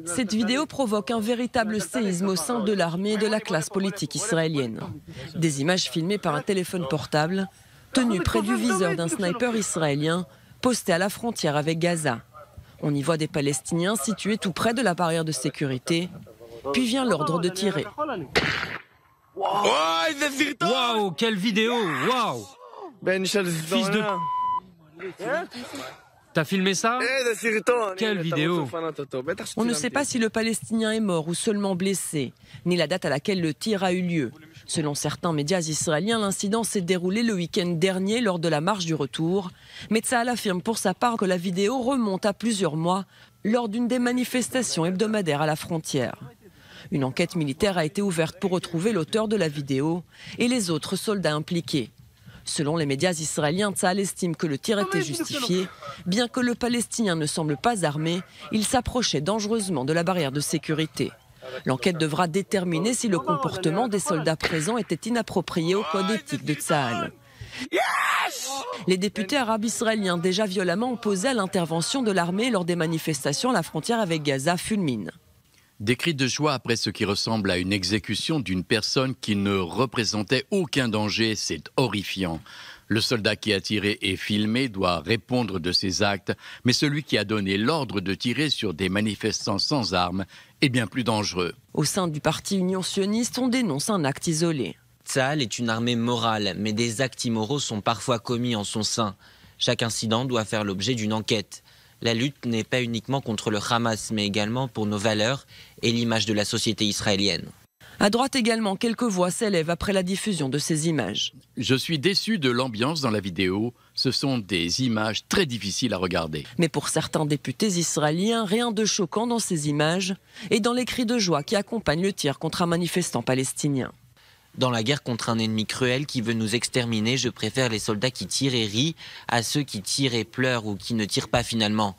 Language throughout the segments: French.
Cette vidéo provoque un véritable séisme au sein de l'armée et de la classe politique israélienne. Des images filmées par un téléphone portable, tenues près du viseur d'un sniper israélien, posté à la frontière avec Gaza. On y voit des Palestiniens situés tout près de la barrière de sécurité, puis vient l'ordre de tirer. Waouh, quelle vidéo! Waouh! Fils de... T'as filmé ça? Quelle vidéo! On ne sait pas si le Palestinien est mort ou seulement blessé, ni la date à laquelle le tir a eu lieu. Selon certains médias israéliens, l'incident s'est déroulé le week-end dernier lors de la marche du retour. Mais Tsahal affirme pour sa part que la vidéo remonte à plusieurs mois lors d'une des manifestations hebdomadaires à la frontière. Une enquête militaire a été ouverte pour retrouver l'auteur de la vidéo et les autres soldats impliqués. Selon les médias israéliens, Tsahal estime que le tir était justifié. Bien que le Palestinien ne semble pas armé, il s'approchait dangereusement de la barrière de sécurité. L'enquête devra déterminer si le comportement des soldats présents était inapproprié au code éthique de Tsahal. Les députés arabes israéliens, déjà violemment opposés à l'intervention de l'armée lors des manifestations à la frontière avec Gaza, fulminent. Des cris de joie après ce qui ressemble à une exécution d'une personne qui ne représentait aucun danger, c'est horrifiant. Le soldat qui a tiré et filmé doit répondre de ses actes, mais celui qui a donné l'ordre de tirer sur des manifestants sans armes est bien plus dangereux. Au sein du parti Union sioniste, on dénonce un acte isolé. Tsahal est une armée morale, mais des actes immoraux sont parfois commis en son sein. Chaque incident doit faire l'objet d'une enquête. La lutte n'est pas uniquement contre le Hamas, mais également pour nos valeurs et l'image de la société israélienne. À droite également, quelques voix s'élèvent après la diffusion de ces images. Je suis déçu de l'ambiance dans la vidéo. Ce sont des images très difficiles à regarder. Mais pour certains députés israéliens, rien de choquant dans ces images et dans les cris de joie qui accompagnent le tir contre un manifestant palestinien. Dans la guerre contre un ennemi cruel qui veut nous exterminer, je préfère les soldats qui tirent et rient à ceux qui tirent et pleurent ou qui ne tirent pas finalement.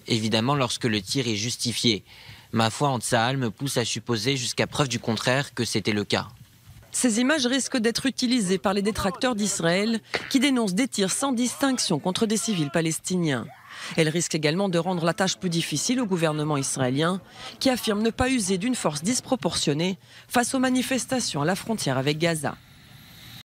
Évidemment, lorsque le tir est justifié. Ma foi en Tsahal me pousse à supposer jusqu'à preuve du contraire que c'était le cas. Ces images risquent d'être utilisées par les détracteurs d'Israël qui dénoncent des tirs sans distinction contre des civils palestiniens. Elles risquent également de rendre la tâche plus difficile au gouvernement israélien qui affirme ne pas user d'une force disproportionnée face aux manifestations à la frontière avec Gaza.